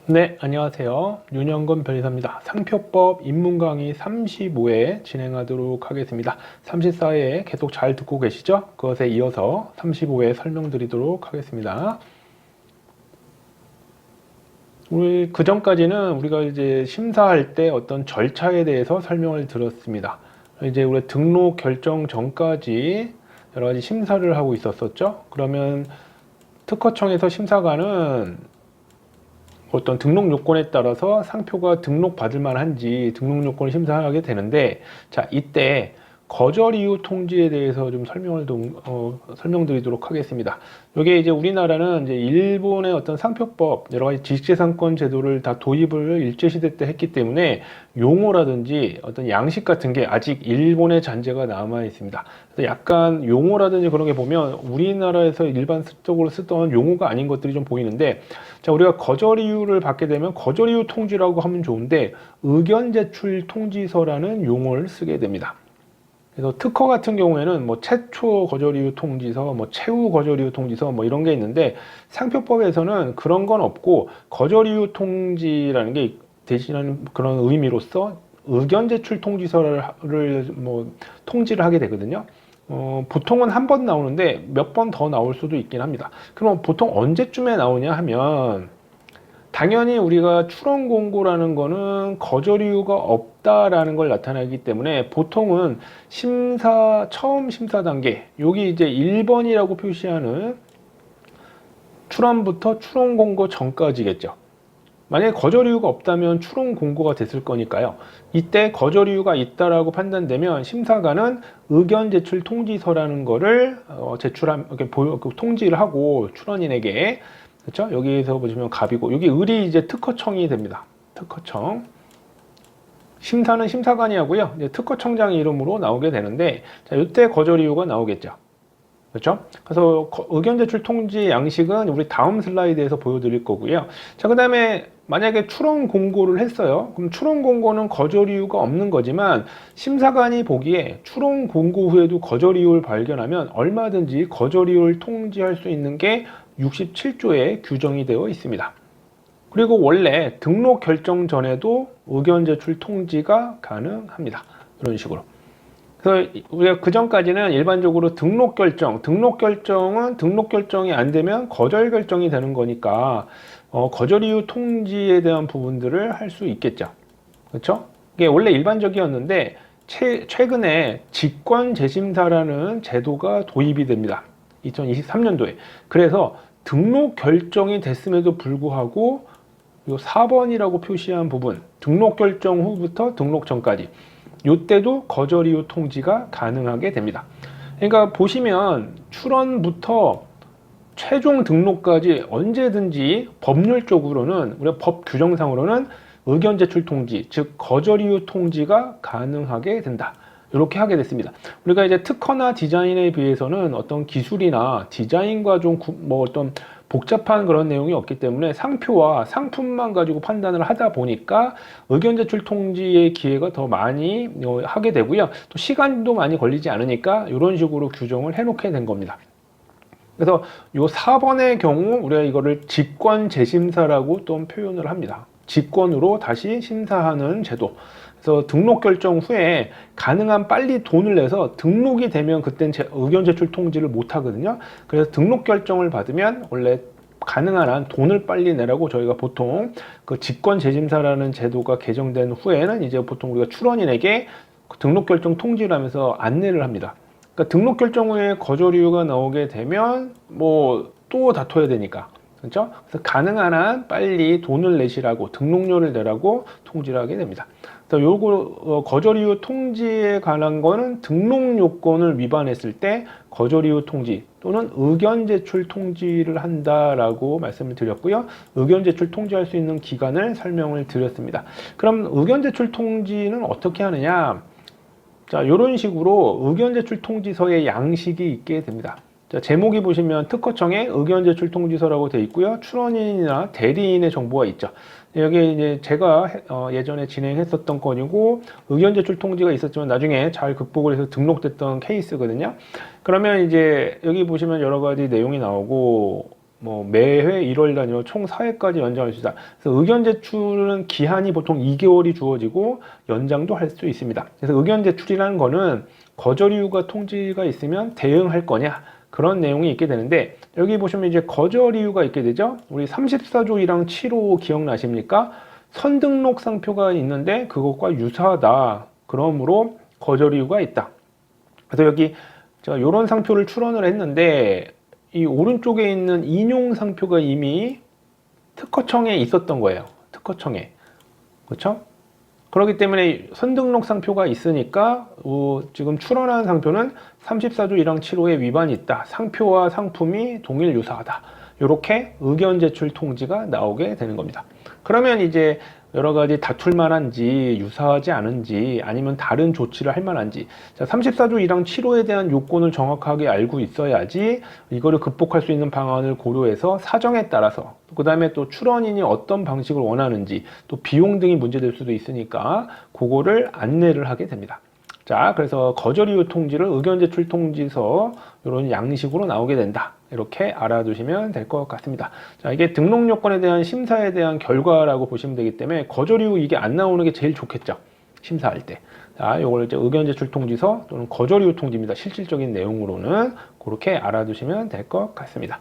네, 안녕하세요. 윤영건 변호사입니다. 상표법 입문 강의 35회 진행하도록 하겠습니다. 34회 계속 잘 듣고 계시죠? 그것에 이어서 35회 설명드리도록 하겠습니다. 우리 그 전까지는 우리가 이제 심사할 때 어떤 절차에 대해서 설명을 들었습니다. 이제 우리 등록 결정 전까지 여러 가지 심사를 하고 있었었죠. 그러면 특허청에서 심사관은 어떤 등록 요건에 따라서 상표가 등록받을 만한지 등록 요건을 심사하게 되는데, 자, 이때 거절 이유 통지에 대해서 좀 설명드리도록 하겠습니다. 이게 이제 우리나라는 이제 일본의 어떤 상표법, 여러 가지 지식재산권 제도를 다 도입을 일제시대 때 했기 때문에 용어라든지 어떤 양식 같은 게 아직 일본의 잔재가 남아 있습니다. 그래서 약간 용어라든지 그런 게 보면 우리나라에서 일반적으로 쓰던 용어가 아닌 것들이 좀 보이는데, 자, 우리가 거절 이유를 받게 되면 거절 이유 통지라고 하면 좋은데 의견 제출 통지서라는 용어를 쓰게 됩니다. 그래서 특허 같은 경우에는 뭐 최초 거절 이유 통지서, 뭐 최후 거절 이유 통지서 뭐 이런 게 있는데, 상표법에서는 그런 건 없고 거절 이유 통지라는 게 대신하는 그런 의미로서 의견 제출 통지서를 뭐 통지를 하게 되거든요. 보통은 한 번 나오는데 몇 번 더 나올 수도 있긴 합니다. 그럼 보통 언제쯤에 나오냐 하면, 당연히 우리가 출원 공고라는 거는 거절 이유가 없다라는 걸 나타내기 때문에 보통은 처음 심사 단계, 여기 이제 1번이라고 표시하는 출원부터 출원 공고 전까지겠죠. 만약에 거절 이유가 없다면 출원 공고가 됐을 거니까요. 이때 거절 이유가 있다라고 판단되면 심사관은 의견 제출 통지서라는 거를 통지를 하고 출원인에게, 그렇죠? 여기에서 보시면 갑이고, 여기 을이 이제 특허청이 됩니다. 특허청. 심사는 심사관이 하고요. 이제 특허청장 이름으로 나오게 되는데, 자, 이때 거절 이유가 나오겠죠. 그렇죠? 그래서 의견 제출 통지 양식은 우리 다음 슬라이드에서 보여드릴 거고요. 자, 그 다음에 만약에 출원 공고를 했어요. 그럼 출원 공고는 거절 이유가 없는 거지만 심사관이 보기에 출원 공고 후에도 거절 이유를 발견하면 얼마든지 거절 이유를 통지할 수 있는 게 67조에 규정이 되어 있습니다. 그리고 원래 등록 결정 전에도 의견 제출 통지가 가능합니다. 이런 식으로. 그래서 우리가 그 전까지는 일반적으로 등록 결정은 등록 결정이 안 되면 거절 결정이 되는 거니까 거절 이유 통지에 대한 부분들을 할 수 있겠죠. 그렇죠? 이게 원래 일반적이었는데 최근에 직권 재심사라는 제도가 도입이 됩니다. 2023년도에. 그래서 등록 결정이 됐음에도 불구하고 요 4번이라고 표시한 부분, 등록 결정 후부터 등록 전까지, 요때도 거절 이유 통지가 가능하게 됩니다. 그러니까 보시면 출원부터 최종 등록까지 언제든지 법률적으로는, 우리가 법 규정상으로는 의견 제출 통지, 즉 거절 이유 통지가 가능하게 된다. 이렇게 하게 됐습니다. 우리가 이제 특허나 디자인에 비해서는 어떤 기술이나 디자인과 좀 어떤 복잡한 그런 내용이 없기 때문에 상표와 상품만 가지고 판단을 하다 보니까 의견 제출 통지의 기회가 더 많이 하게 되고요. 또 시간도 많이 걸리지 않으니까 이런 식으로 규정을 해놓게 된 겁니다. 그래서 요 4번의 경우 우리가 이거를 직권 재심사라고 또 표현을 합니다. 직권으로 다시 심사하는 제도. 그래서 등록 결정 후에 가능한 빨리 돈을 내서 등록이 되면 그땐 의견 제출 통지를 못 하거든요. 그래서 등록 결정을 받으면 원래 가능한 한 돈을 빨리 내라고 저희가 보통 그 직권 재심사라는 제도가 개정된 후에는 이제 보통 우리가 출원인에게 등록 결정 통지를 하면서 안내를 합니다. 그러니까 등록 결정 후에 거절 이유가 나오게 되면 뭐 또 다퉈야 되니까. 그렇죠? 그래서 가능한 한 빨리 돈을 내시라고, 등록료를 내라고 통지를 하게 됩니다. 그래서 요거 거절 이유 통지에 관한 거는 등록 요건을 위반했을 때 거절 이유 통지 또는 의견 제출 통지를 한다라고 말씀을 드렸고요. 의견 제출 통지할 수 있는 기간을 설명을 드렸습니다. 그럼 의견 제출 통지는 어떻게 하느냐? 자, 이런 식으로 의견 제출 통지서의 양식이 있게 됩니다. 자, 제목이 보시면 특허청의 의견 제출 통지서라고 되어 있고요. 출원인이나 대리인의 정보가 있죠. 여기 이제 제가 예전에 진행했었던 건이고, 의견 제출 통지가 있었지만 나중에 잘 극복을 해서 등록됐던 케이스거든요. 그러면 이제 여기 보시면 여러 가지 내용이 나오고, 뭐 매회 1월 단위로 총 4회까지 연장할 수 있다. 그래서 의견 제출은 기한이 보통 2개월이 주어지고 연장도 할 수 있습니다. 그래서 의견 제출이라는 거는 거절 이유가 통지가 있으면 대응할 거냐 그런 내용이 있게 되는데, 여기 보시면 이제 거절 이유가 있게 되죠. 우리 34조 1항 7호 기억나십니까? 선등록 상표가 있는데 그것과 유사하다. 그러므로 거절 이유가 있다. 그래서 여기 제가 이런 상표를 출원을 했는데 이 오른쪽에 있는 인용 상표가 이미 특허청에 있었던 거예요. 특허청에. 그렇죠? 그렇기 때문에 선등록 상표가 있으니까 지금 출원한 상표는 34조 1항 7호에 위반이 있다. 상표와 상품이 동일 유사하다. 이렇게 의견 제출 통지가 나오게 되는 겁니다. 그러면 이제 여러 가지 다툴 만한지 유사하지 않은지 아니면 다른 조치를 할 만한지, 자, 34조 1항 7호에 대한 요건을 정확하게 알고 있어야지 이거를 극복할 수 있는 방안을 고려해서 사정에 따라서, 그 다음에 또 출원인이 어떤 방식을 원하는지, 또 비용 등이 문제될 수도 있으니까 그거를 안내를 하게 됩니다. 자, 그래서 거절 이유 통지를 의견 제출 통지서 이런 양식으로 나오게 된다. 이렇게 알아두시면 될 것 같습니다. 자, 이게 등록 요건에 대한 심사에 대한 결과라고 보시면 되기 때문에 거절 이유 이게 안 나오는 게 제일 좋겠죠. 심사할 때. 자, 요걸 이제 의견 제출 통지서 또는 거절 이유 통지입니다. 실질적인 내용으로는 그렇게 알아두시면 될 것 같습니다.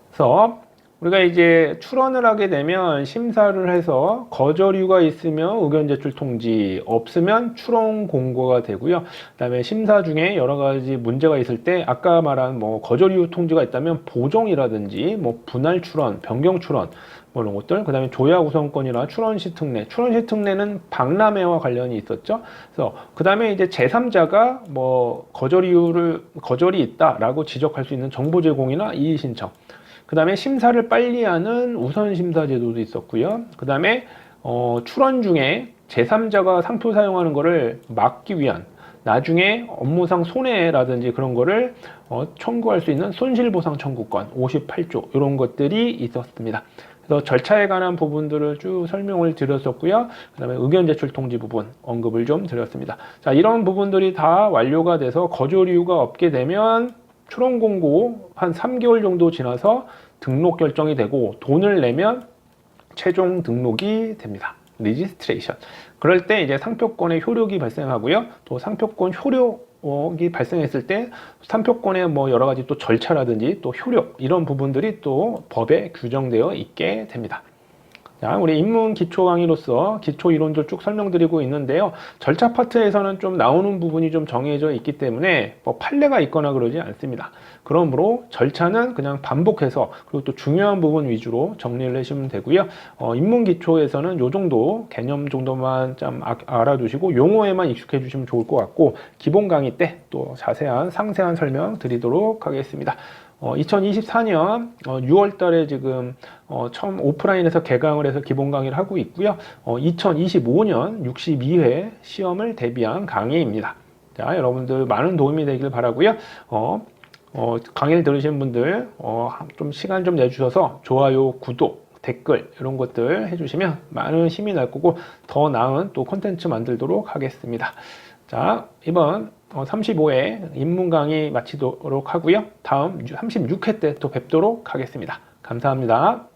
그래서 우리가 이제 출원을 하게 되면 심사를 해서 거절 이유가 있으면 의견 제출 통지, 없으면 출원 공고가 되고요. 그다음에 심사 중에 여러 가지 문제가 있을 때 아까 말한 뭐 거절 이유 통지가 있다면 보정이라든지 뭐 분할 출원, 변경 출원 뭐 이런 것들, 그다음에 조약 우선권이나 출원 시 특례, 출원 시 특례는 박람회와 관련이 있었죠. 그래서 그다음에 이제 제3자가 뭐 거절이 있다라고 지적할 수 있는 정보 제공이나 이의 신청. 그 다음에 심사를 빨리 하는 우선심사 제도도 있었고요. 그 다음에 출원 중에 제3자가 상표 사용하는 거를 막기 위한 나중에 업무상 손해라든지 그런 거를 청구할 수 있는 손실보상 청구권 58조 이런 것들이 있었습니다. 그래서 절차에 관한 부분들을 쭉 설명을 드렸었고요. 그 다음에 의견 제출 통지 부분 언급을 좀 드렸습니다. 자, 이런 부분들이 다 완료가 돼서 거절 이유가 없게 되면 출원 공고 한 3개월 정도 지나서 등록 결정이 되고 돈을 내면 최종 등록이 됩니다. 리지스트레이션. 그럴 때 이제 상표권의 효력이 발생하고요. 또 상표권 효력이 발생했을 때 상표권의 뭐 여러 가지 또 절차라든지 또 효력 이런 부분들이 또 법에 규정되어 있게 됩니다. 자, 우리 입문 기초 강의로서 기초 이론들 쭉 설명드리고 있는데요. 절차 파트에서는 좀 나오는 부분이 좀 정해져 있기 때문에 뭐 판례가 있거나 그러지 않습니다. 그러므로 절차는 그냥 반복해서 그리고 또 중요한 부분 위주로 정리를 하시면 되고요. 입문 기초에서는 요 정도 개념 정도만 좀 알아두시고 용어에만 익숙해 주시면 좋을 것 같고, 기본 강의 때 또 자세한 상세한 설명 드리도록 하겠습니다. 2024년 6월 달에 지금 처음 오프라인에서 개강을 해서 기본 강의를 하고 있고요. 2025년 62회 시험을 대비한 강의입니다. 자, 여러분들 많은 도움이 되길 바라고요. 강의를 들으신 분들 좀 시간 좀 내주셔서 좋아요, 구독, 댓글 이런 것들 해주시면 많은 힘이 날 거고 더 나은 또 콘텐츠 만들도록 하겠습니다. 자, 이번 35회 입문 강의 마치도록 하고요. 다음 36회 때 또 뵙도록 하겠습니다. 감사합니다.